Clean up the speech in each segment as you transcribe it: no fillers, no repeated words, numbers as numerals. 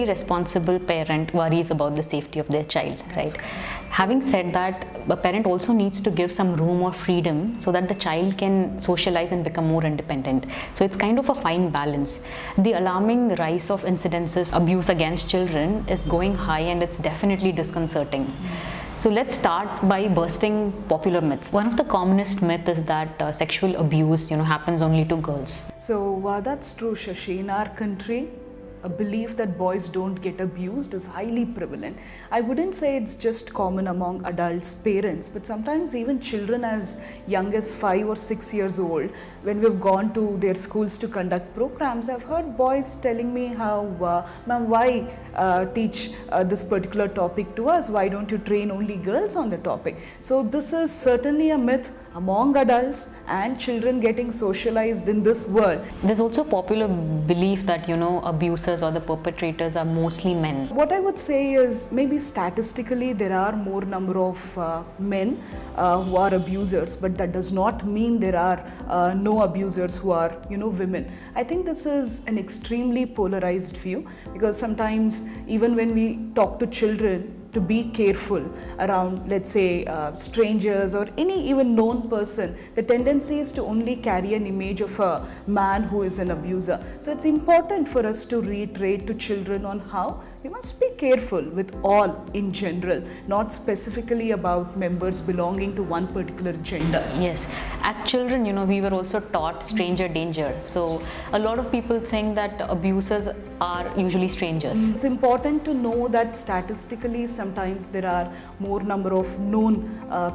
every responsible parent worries about the safety of their child, right? Having said that, a parent also needs to give some room or freedom so that the child can socialize and become more independent. So it's kind of a fine balance. The alarming rise of incidences abuse against children is going high, and it's definitely disconcerting. So let's start by bursting popular myths. One of the commonest myths is that sexual abuse, happens only to girls. So that's true, Shashi. In our country, a belief that boys don't get abused is highly prevalent. I wouldn't say it's just common among adults, parents, but sometimes even children as young as 5 or 6 years old, when we've gone to their schools to conduct programs, I've heard boys telling me how, ma'am, why teach this particular topic to us? Why don't you train only girls on the topic? So this is certainly a myth among adults and children getting socialized in this world. There's also popular belief that, abusers or the perpetrators are mostly men. What I would say is maybe statistically there are more number of men who are abusers, but that does not mean there are no abusers who are, women. I think this is an extremely polarized view, because sometimes even when we talk to children, to be careful around, let's say, strangers or any even known person, the tendency is to only carry an image of a man who is an abuser. So it's important for us to reiterate to children on how we must be careful with all in general, not specifically about members belonging to one particular gender. Yes, as children, we were also taught stranger danger. So a lot of people think that abusers are usually strangers. It's important to know that statistically sometimes there are more number of known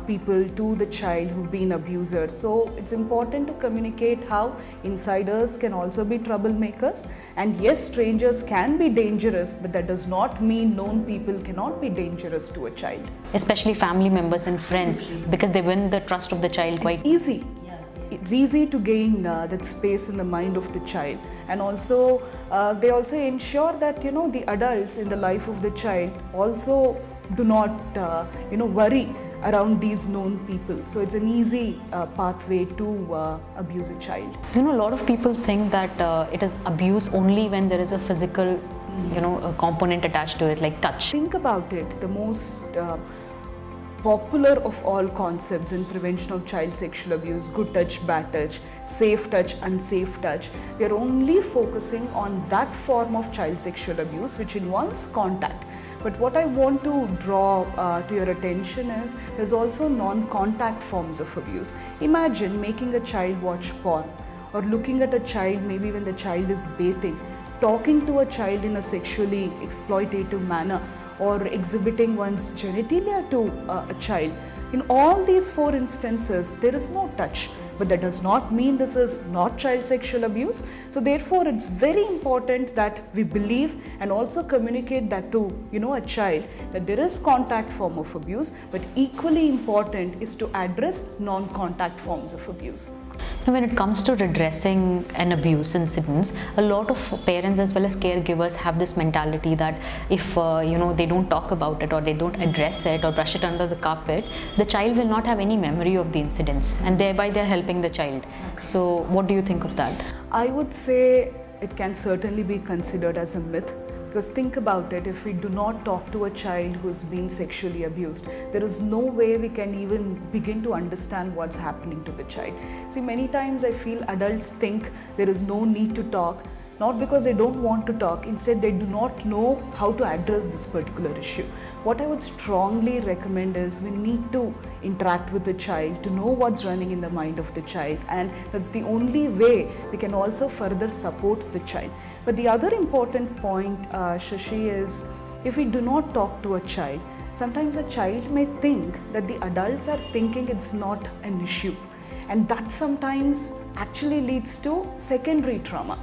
people to the child who've been abusers. So it's important to communicate how insiders can also be troublemakers, and yes, strangers can be dangerous, but that does not mean known people cannot be dangerous to a child. Especially family members and friends, because they win the trust of the child quite easy. It's easy to gain that space in the mind of the child, and also they also ensure that the adults in the life of the child also do not worry around these known people. So it's an easy pathway to abuse a child. A lot of people think that it is abuse only when there is a physical a component attached to it, like touch. Think about it. The most popular of all concepts in prevention of child sexual abuse, good touch, bad touch, safe touch, unsafe touch, we are only focusing on that form of child sexual abuse which involves contact. But what I want to draw to your attention is there's also non-contact forms of abuse. Imagine making a child watch porn, or looking at a child maybe when the child is bathing, talking to a child in a sexually exploitative manner, or exhibiting one's genitalia to a child. In all these 4 instances, there is no touch, but that does not mean this is not child sexual abuse. So therefore, it's very important that we believe and also communicate that to a child, that there is contact form of abuse, but equally important is to address non-contact forms of abuse. Now, when it comes to redressing an abuse incidents, a lot of parents as well as caregivers have this mentality that if they don't talk about it, or they don't address it, or brush it under the carpet, the child will not have any memory of the incidents, and thereby they're helping the child. So what do you think of that? I would say it can certainly be considered as a myth. Because think about it, if we do not talk to a child who's been sexually abused, there is no way we can even begin to understand what's happening to the child. See, many times I feel adults think there is no need to talk, not because they don't want to talk, instead they do not know how to address this particular issue. What I would strongly recommend is we need to interact with the child to know what's running in the mind of the child, and that's the only way we can also further support the child. But the other important point, Shashi, is if we do not talk to a child, sometimes a child may think that the adults are thinking it's not an issue, and that sometimes actually leads to secondary trauma.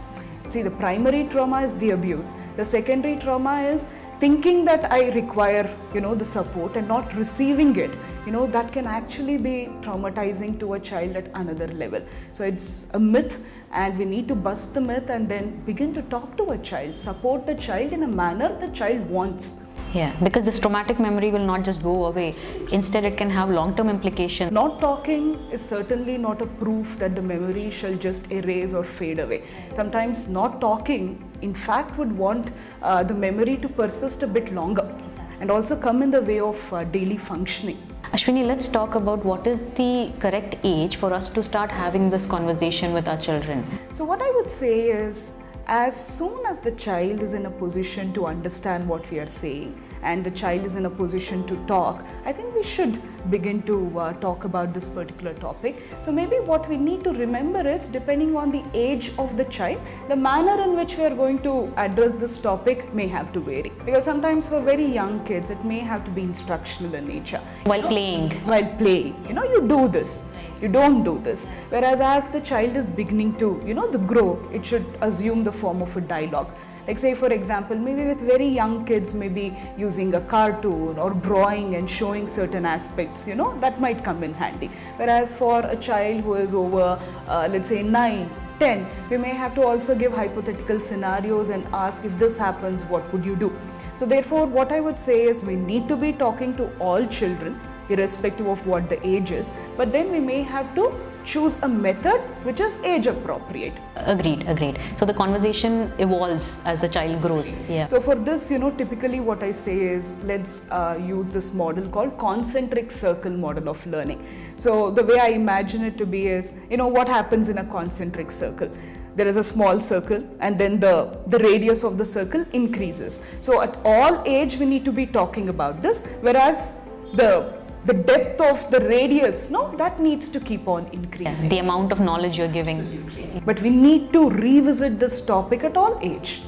See, the primary trauma is the abuse. The secondary trauma is thinking that I require, the support and not receiving it. That can actually be traumatizing to a child at another level. So it's a myth, and we need to bust the myth and then begin to talk to a child, support the child in a manner the child wants. Yeah, because this traumatic memory will not just go away. Instead, it can have long-term implications. Not talking is certainly not a proof that the memory shall just erase or fade away. Sometimes not talking, in fact, would want the memory to persist a bit longer and also come in the way of daily functioning. Ashwini, let's talk about what is the correct age for us to start having this conversation with our children. So what I would say is, as soon as the child is in a position to understand what we are saying and the child is in a position to talk, I think we should begin to talk about this particular topic. So maybe what we need to remember is, depending on the age of the child, the manner in which we are going to address this topic may have to vary. Because sometimes for very young kids, it may have to be instructional in nature. While playing. While playing, you do this. You don't do this. Whereas as the child is beginning to, to grow, it should assume the form of a dialogue. Like say for example, maybe with very young kids, maybe using a cartoon or drawing and showing certain aspects, that might come in handy. Whereas for a child who is over, let's say 9, 10, we may have to also give hypothetical scenarios and ask, if this happens, what would you do? So therefore, what I would say is, we need to be talking to all children, irrespective of what the age is, but then we may have to choose a method which is age appropriate. Agreed. So the conversation evolves as the child grows. Yeah. So for this, typically what I say is, let's use this model called concentric circle model of learning. So the way I imagine it to be is, what happens in a concentric circle? There is a small circle and then the radius of the circle increases. So at all age we need to be talking about this, whereas the depth of the radius, that needs to keep on increasing. Yes, the amount of knowledge you're giving. Absolutely. But we need to revisit this topic at all age.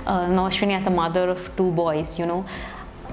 Now, Ashwini, as a mother of 2 boys,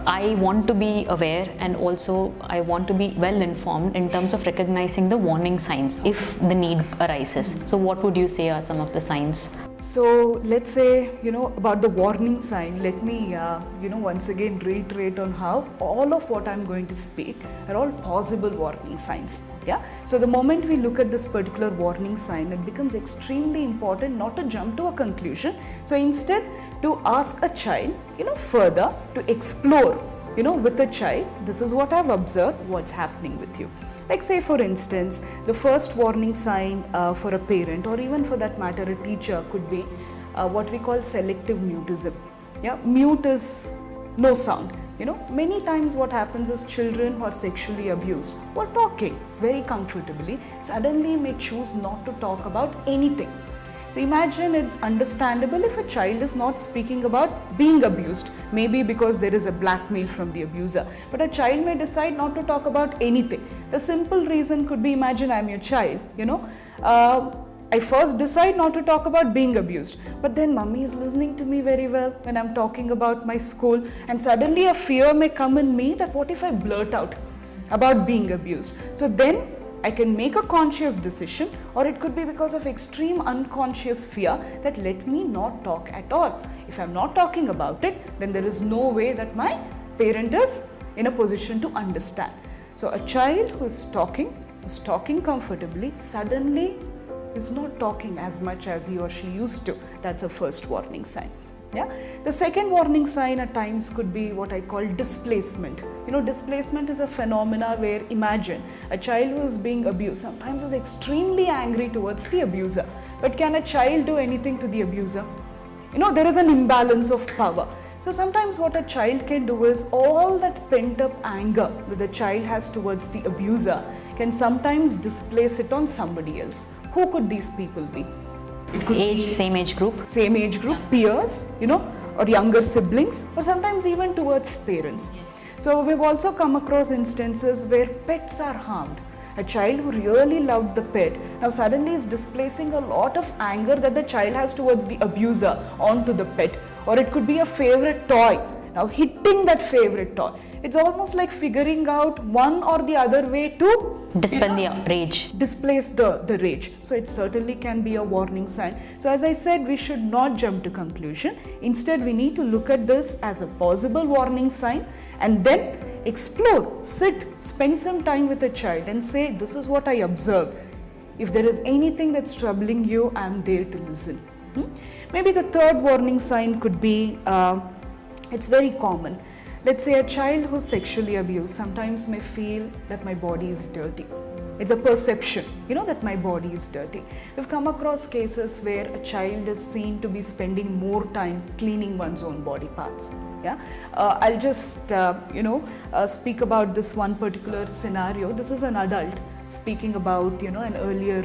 I want to be aware and also I want to be well informed in terms of recognizing the warning signs if the need arises. So what would you say are some of the signs? So let's say, about the warning sign, let me, once again reiterate on how all of what I'm going to speak are all possible warning signs. Yeah. So the moment we look at this particular warning sign, it becomes extremely important not to jump to a conclusion. So instead, to ask a child, further, to explore, with a child, this is what I've observed, what's happening with you. Like say for instance, the first warning sign for a parent, or even for that matter a teacher, could be what we call selective mutism. Yeah, mute is no sound. Many times what happens is, children who are sexually abused, who are talking very comfortably, suddenly may choose not to talk about anything. So imagine, it's understandable if a child is not speaking about being abused, maybe because there is a blackmail from the abuser, but a child may decide not to talk about anything. The simple reason could be, imagine I'm your child, I first decide not to talk about being abused, but then mummy is listening to me very well when I'm talking about my school, and suddenly a fear may come in me that what if I blurt out about being abused? So then I can make a conscious decision, or it could be because of extreme unconscious fear that let me not talk at all. If I'm not talking about it, then there is no way that my parent is in a position to understand. So a child who's talking comfortably, suddenly is not talking as much as he or she used to. That's a first warning sign. Yeah. The second warning sign at times could be what I call displacement. Displacement is a phenomena where, imagine a child who is being abused sometimes is extremely angry towards the abuser. But can a child do anything to the abuser? There is an imbalance of power. So sometimes what a child can do is, all that pent up anger that the child has towards the abuser can sometimes displace it on somebody else. Who could these people be? It could be same age group, peers, or younger siblings, or sometimes even towards parents. So we've also come across instances where pets are harmed. A child who really loved the pet now suddenly is displacing a lot of anger that the child has towards the abuser onto the pet. Or it could be a favorite toy, now hitting that favorite toy. It's almost like figuring out one or the other way to dispel the rage. Displace the rage. So it certainly can be a warning sign. So as I said, we should not jump to conclusion. Instead, we need to look at this as a possible warning sign and then explore, sit, spend some time with a child and say, this is what I observed. If there is anything that's troubling you, I'm there to listen. Maybe the third warning sign could be, it's very common. Let's say a child who's sexually abused sometimes may feel that my body is dirty. It's a perception, that my body is dirty. We've come across cases where a child is seen to be spending more time cleaning one's own body parts. Yeah, I'll just speak about this one particular scenario. This is an adult speaking about an earlier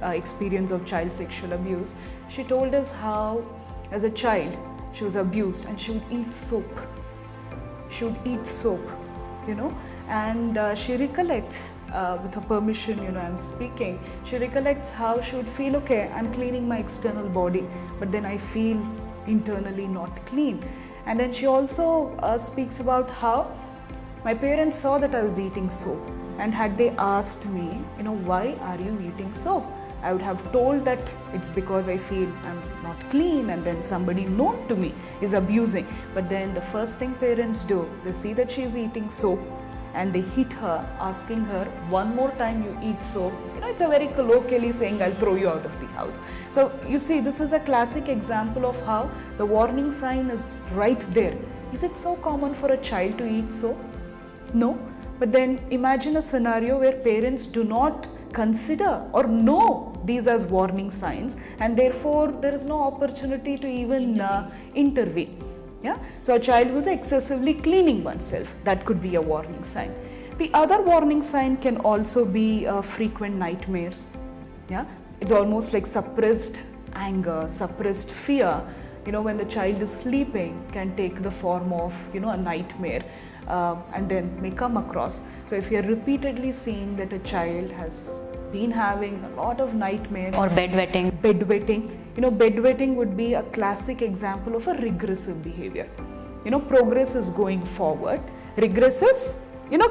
experience of child sexual abuse. She told us how, as a child, she was abused and she would eat soap. She would eat soap, and she recollects, with her permission, I'm speaking, she recollects how she would feel, okay, I'm cleaning my external body, but then I feel internally not clean. And then she also speaks about how my parents saw that I was eating soap, and had they asked me, why are you eating soap? I would have told that it's because I feel I'm not clean, and then somebody known to me is abusing. But then the first thing parents do, they see that she's eating soap and they hit her, asking her, one more time you eat soap. It's a very colloquially saying, I'll throw you out of the house. So you see, this is a classic example of how the warning sign is right there. Is it so common for a child to eat soap? No. But then imagine a scenario where parents do not consider or know these as warning signs, and therefore there is no opportunity to even intervene. Yeah? So a child who is excessively cleaning oneself, that could be a warning sign. The other warning sign can also be frequent nightmares. Yeah? It's almost like suppressed anger, suppressed fear. When the child is sleeping, can take the form of a nightmare. And then may come across. So if you're repeatedly seeing that a child has been having a lot of nightmares, or bedwetting. Bedwetting would be a classic example of a regressive behavior. Progress is going forward, regress is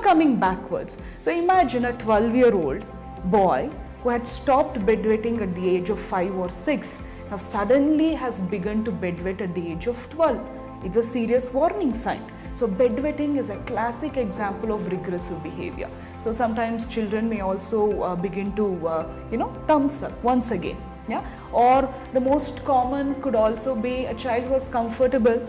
coming backwards. So imagine a 12-year-old boy who had stopped bedwetting at the age of 5 or 6, now suddenly has begun to bedwet at the age of 12. It's a serious warning sign. So bedwetting is a classic example of regressive behavior. So sometimes children may also begin to, thumbs up once again. Yeah? Or the most common could also be a child who was comfortable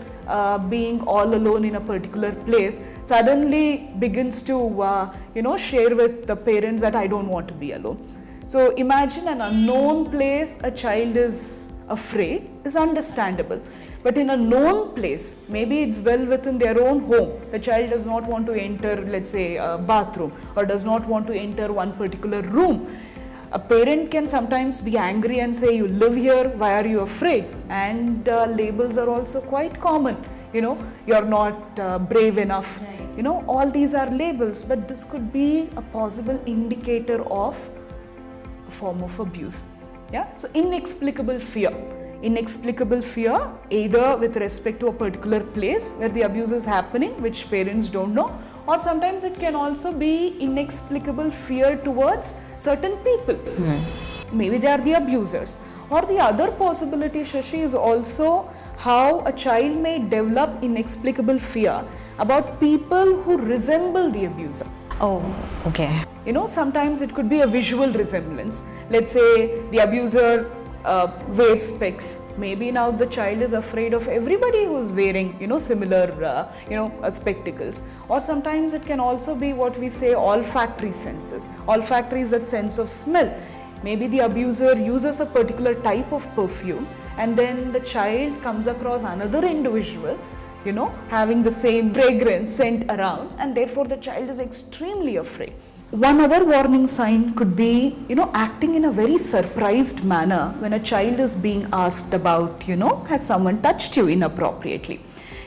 being all alone in a particular place, suddenly begins to, share with the parents that I don't want to be alone. So imagine an unknown place, a child is afraid, is understandable. But in a known place, maybe it's well within their own home, the child does not want to enter, let's say, a bathroom, or does not want to enter one particular room. A parent can sometimes be angry and say, you live here, why are you afraid? And labels are also quite common. You're not brave enough. Right. All these are labels, but this could be a possible indicator of a form of abuse. Yeah. So inexplicable fear. Inexplicable fear, either with respect to a particular place where the abuse is happening, which parents don't know, or sometimes it can also be inexplicable fear towards certain people. Maybe they are the abusers. Or the other possibility, Shashi, is also how a child may develop inexplicable fear about people who resemble the abuser. Oh, okay. Sometimes it could be a visual resemblance. Let's say the abuser wears specs. Maybe now the child is afraid of everybody who's wearing, similar, spectacles. Or sometimes it can also be what we say olfactory senses. Olfactory is that sense of smell. Maybe the abuser uses a particular type of perfume, and then the child comes across another individual, having the same fragrance scent around, and therefore the child is extremely afraid. One other warning sign could be, acting in a very surprised manner when a child is being asked about, has someone touched you inappropriately?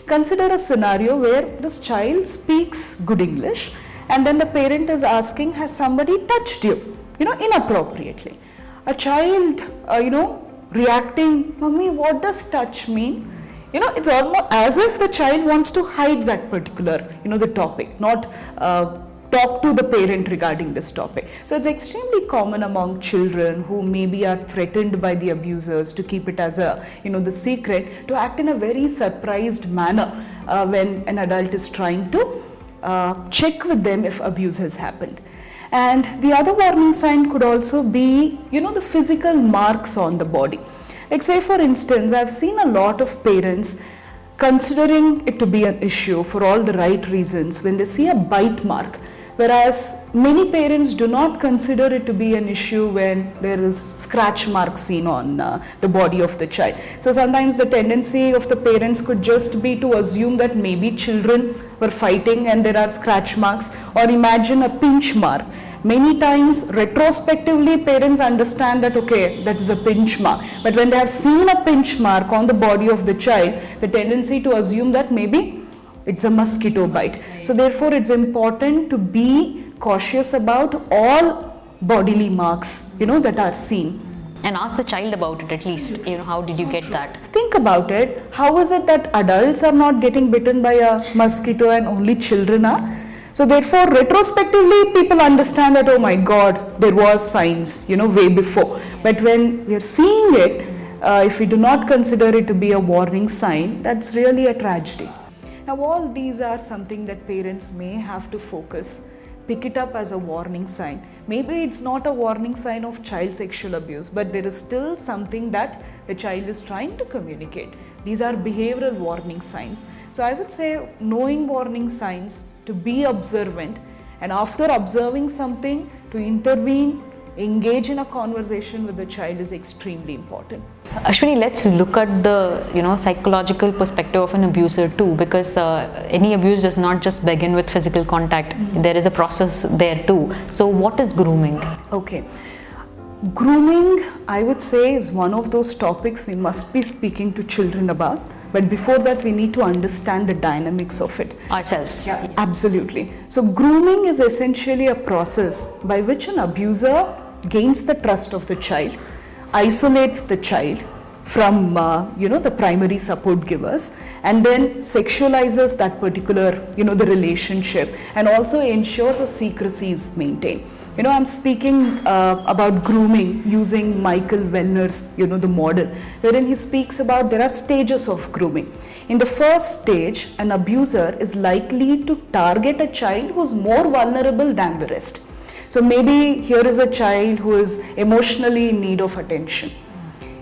Consider a scenario where this child speaks good English, and then the parent is asking, has somebody touched you, inappropriately? A child, reacting, Mommy, what does touch mean? It's almost as if the child wants to hide that particular, the topic, not talk to the parent regarding this topic. So it's extremely common among children who maybe are threatened by the abusers to keep it as a, the secret, to act in a very surprised manner when an adult is trying to check with them if abuse has happened. And the other warning sign could also be, the physical marks on the body. Like say for instance, I've seen a lot of parents considering it to be an issue for all the right reasons when they see a bite mark, whereas many parents do not consider it to be an issue when there is scratch marks seen on the body of the child. So sometimes the tendency of the parents could just be to assume that maybe children were fighting and there are scratch marks, or imagine a pinch mark. Many times retrospectively parents understand that okay, that is a pinch mark, but when they have seen a pinch mark on the body of the child, the tendency to assume that maybe it's a mosquito bite. So therefore it's important to be cautious about all bodily marks, that are seen. And ask the child about it at least, how did you get that? Think about it. How is it that adults are not getting bitten by a mosquito and only children are? So therefore, retrospectively, people understand that, oh my God, there was science, way before. But when we are seeing it, if we do not consider it to be a warning sign, that's really a tragedy. Now, all these are something that parents may have to focus, pick it up as a warning sign. Maybe it's not a warning sign of child sexual abuse, but there is still something that the child is trying to communicate. These are behavioral warning signs. So I would say knowing warning signs, to be observant, and after observing something, to intervene, engage in a conversation with the child is extremely important. Ashwini, let's look at the psychological perspective of an abuser too, because any abuse does not just begin with physical contact. There is a process there too. So what is grooming? Okay. Grooming, I would say, is one of those topics we must be speaking to children about. But before that, we need to understand the dynamics of it Ourselves. Yeah, absolutely. So grooming is essentially a process by which an abuser gains the trust of the child, isolates the child from the primary support givers, and then sexualizes that particular the relationship, and also ensures a secrecy is maintained. I'm speaking about grooming using Michael Wellner's, the model, wherein he speaks about there are stages of grooming. In the first stage, an abuser is likely to target a child who is more vulnerable than the rest. So maybe here is a child who is emotionally in need of attention.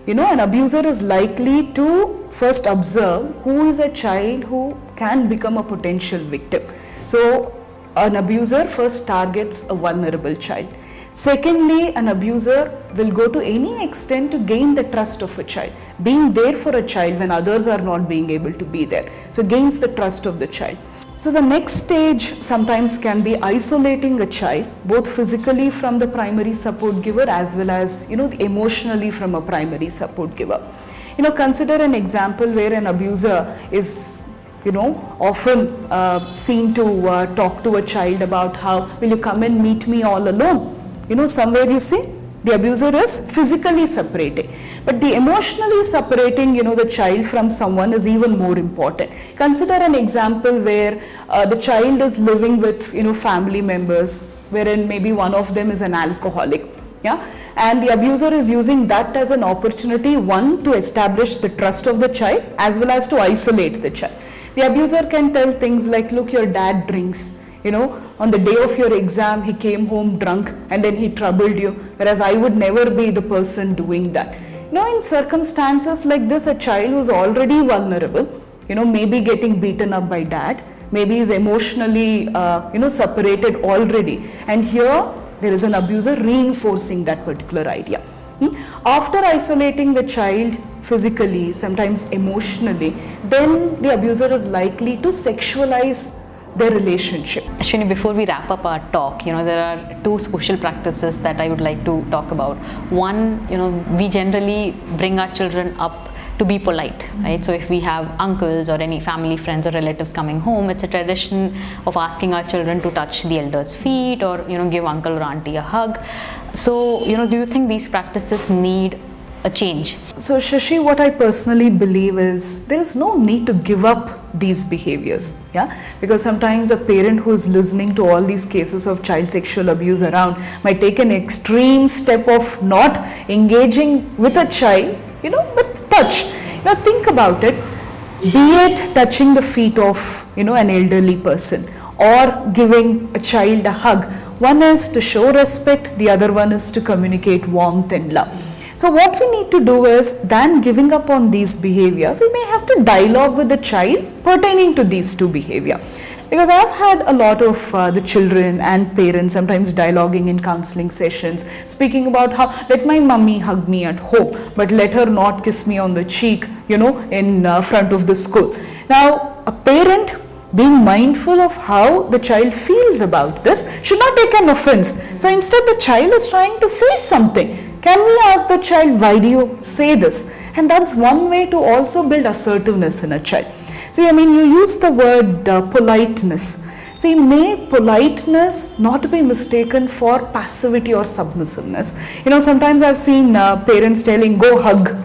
An abuser is likely to first observe who is a child who can become a potential victim. So an abuser first targets a vulnerable child. Secondly, an abuser will go to any extent to gain the trust of a child, being there for a child when others are not being able to be there. So gains the trust of the child. So the next stage sometimes can be isolating a child, both physically from the primary support giver as well as emotionally from a primary support giver. Consider an example where an abuser is often seen to talk to a child about how, will you come and meet me all alone? Somewhere you see the abuser is physically separating, but the emotionally separating the child from someone is even more important. Consider an example where the child is living with family members, wherein maybe one of them is an alcoholic, and the abuser is using that as an opportunity, one, to establish the trust of the child as well as to isolate the child. The abuser can tell things like, look, your dad drinks, on the day of your exam he came home drunk and then he troubled you, whereas I would never be the person doing that. In circumstances like this, a child who is already vulnerable, maybe getting beaten up by dad, maybe is emotionally separated already, and here there is an abuser reinforcing that particular idea. After isolating the child physically, sometimes emotionally, then the abuser is likely to sexualize their relationship. Ashwini, before we wrap up our talk, there are two social practices that I would like to talk about. One, we generally bring our children up to be polite, right? So if we have uncles or any family friends or relatives coming home, it's a tradition of asking our children to touch the elders' feet or give uncle or auntie a hug. So do you think these practices need a change? So Shashi, what I personally believe is there is no need to give up these behaviors, because sometimes a parent who is listening to all these cases of child sexual abuse around might take an extreme step of not engaging with a child, with touch. Think about it, be it touching the feet of an elderly person or giving a child a hug. One is to show respect, the other one is to communicate warmth and love. So what we need to do is, than giving up on these behavior, we may have to dialogue with the child pertaining to these two behavior. Because I've had a lot of the children and parents sometimes dialoguing in counseling sessions, speaking about how, let my mummy hug me at home, but let her not kiss me on the cheek, in front of the school. Now, a parent being mindful of how the child feels about this should not take an offense. So instead, the child is trying to say something. Can we ask the child, why do you say this? And that's one way to also build assertiveness in a child. See, you use the word politeness. See, may politeness not be mistaken for passivity or submissiveness. Sometimes I've seen parents telling, go hug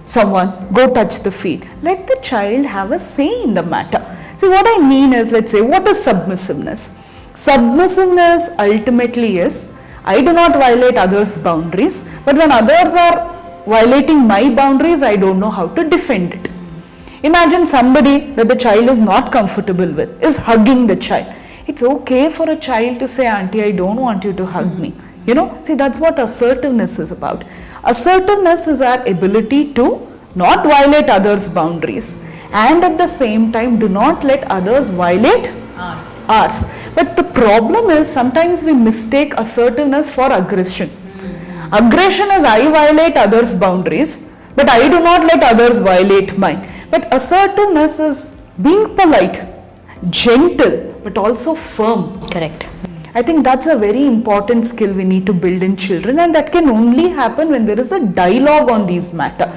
someone, go touch the feet. Let the child have a say in the matter. See, what I mean is, let's say, what is submissiveness? Submissiveness ultimately is, I do not violate others' boundaries, but when others are violating my boundaries, I don't know how to defend it. Imagine somebody that the child is not comfortable with is hugging the child. It's okay for a child to say, Auntie, I don't want you to hug me. See, that's what assertiveness is about. Assertiveness is our ability to not violate others' boundaries and at the same time do not let others violate ours. But the problem is sometimes we mistake assertiveness for aggression. Aggression is I violate others' boundaries, but I do not let others violate mine. But assertiveness is being polite, gentle, but also firm. Correct. I think that's a very important skill we need to build in children, and that can only happen when there is a dialogue on these matters.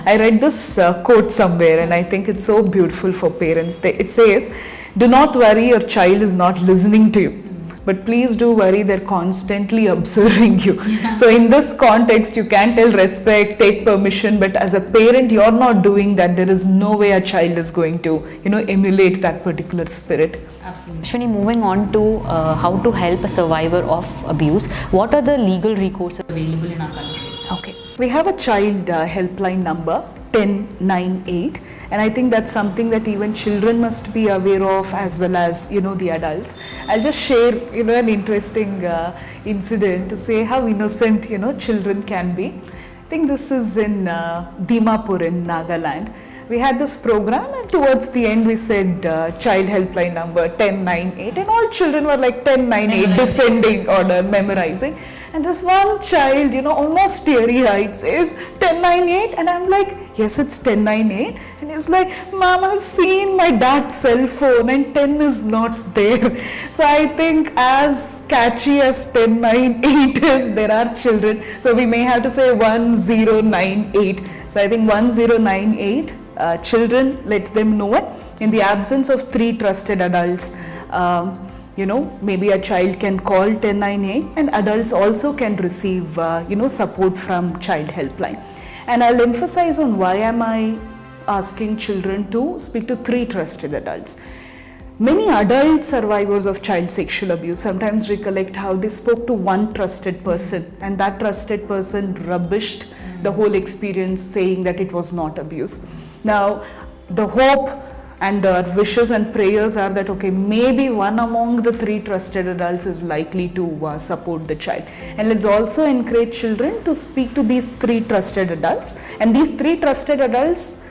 I read this quote somewhere and I think it's so beautiful for parents. It says, do not worry, your child is not listening to you. But please do worry, they're constantly observing you. Yeah. So in this context, you can tell respect, take permission, but as a parent, you're not doing that. There is no way a child is going to, emulate that particular spirit. Absolutely. Ashwini, moving on to how to help a survivor of abuse, what are the legal recourses available in our country? Okay. We have a child helpline number, 1098, and I think that's something that even children must be aware of as well as the adults. I'll just share an interesting incident to say how innocent children can be. I think this is in Dimapur in Nagaland. We had this program and towards the end we said child helpline number 1098 and all children were like 1098 descending order memorizing. And this one child, almost teary-eyed says 1098 and I'm like, yes, it's 1098. And he's like, Mom, I've seen my dad's cell phone and 10 is not there. So I think as catchy as 1098 is, there are children. So we may have to say 1098. So I think 1098, children, let them know it. In the absence of 3 trusted adults, maybe a child can call 1098 and adults also can receive, support from child helpline. And I'll emphasize on why am I asking children to speak to 3 trusted adults. Many adult survivors of child sexual abuse sometimes recollect how they spoke to one trusted person and that trusted person rubbished the whole experience saying that it was not abuse. Now, the hope and the wishes and prayers are that, okay, maybe one among the 3 trusted adults is likely to support the child. And let's also encourage children to speak to these 3 trusted adults. And these 3 trusted adults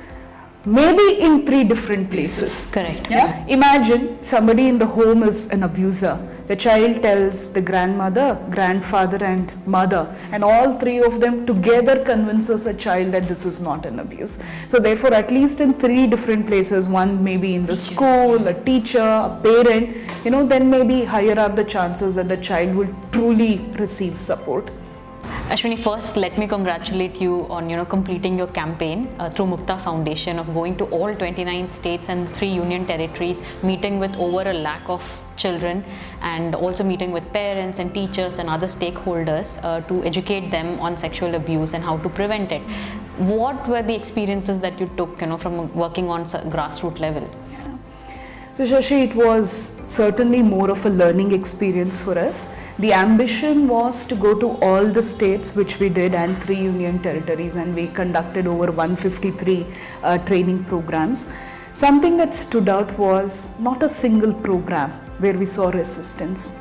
maybe in 3 different places. Correct. Yeah? Imagine somebody in the home is an abuser. The child tells the grandmother, grandfather and mother, and all 3 of them together convinces a child that this is not an abuse. So therefore, at least in 3 different places, one maybe in the school, a teacher, a parent, then maybe higher are the chances that the child will truly receive support. Ashwini, first let me congratulate you on completing your campaign through Muktha Foundation of going to all 29 states and 3 union territories, meeting with over 1 lakh of children and also meeting with parents and teachers and other stakeholders to educate them on sexual abuse and how to prevent it. What were the experiences that you took from working on grassroots level? So Shashi, it was certainly more of a learning experience for us. The ambition was to go to all the states, which we did, and 3 union territories, and we conducted over 153 training programs. Something that stood out was not a single program where we saw resistance.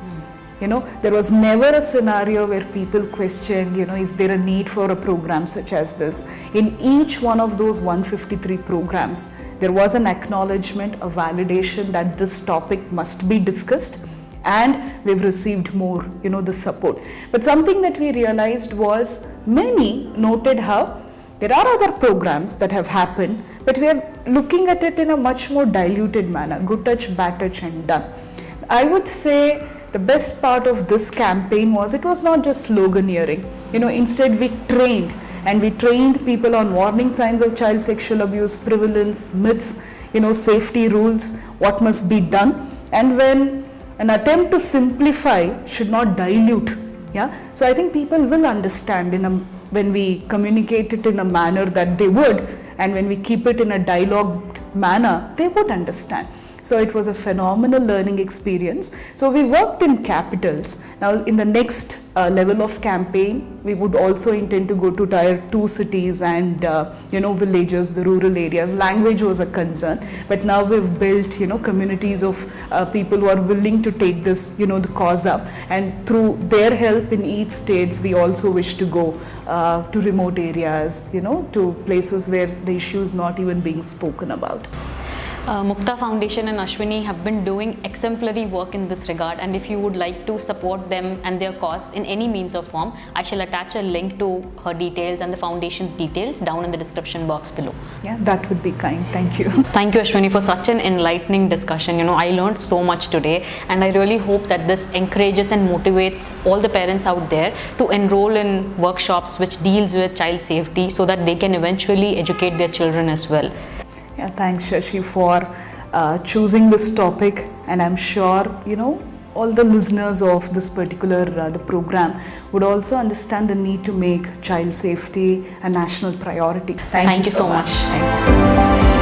There was never a scenario where people questioned, is there a need for a program such as this? In each one of those 153 programs, there was an acknowledgement, a validation that this topic must be discussed, and we've received more, the support. But something that we realized was many noted how there are other programs that have happened, but we are looking at it in a much more diluted manner, good touch, bad touch and done. I would say the best part of this campaign was it was not just sloganeering. Instead we trained people on warning signs of child sexual abuse, prevalence, myths, safety rules, what must be done, and when an attempt to simplify should not dilute. So I think people will understand when we communicate it in a manner that they would, and when we keep it in a dialogued manner, they would understand. So it was a phenomenal learning experience. So we worked in capitals. Now in the next level of campaign, we would also intend to go to tier 2 cities and villages, the rural areas. Language was a concern, but now we've built communities of people who are willing to take this the cause up, and through their help in each states, we also wish to go to remote areas, to places where the issue is not even being spoken about. Muktha Foundation and Ashwini have been doing exemplary work in this regard, and if you would like to support them and their cause in any means or form, I shall attach a link to her details and the foundation's details down in the description box below. Yeah, that would be kind. Thank you. Thank you, Ashwini, for such an enlightening discussion. I learned so much today, and I really hope that this encourages and motivates all the parents out there to enroll in workshops which deals with child safety, so that they can eventually educate their children as well. Yeah, thanks Shashi for choosing this topic, and I'm sure all the listeners of this particular the program would also understand the need to make child safety a national priority. Thank you so much. Thank you.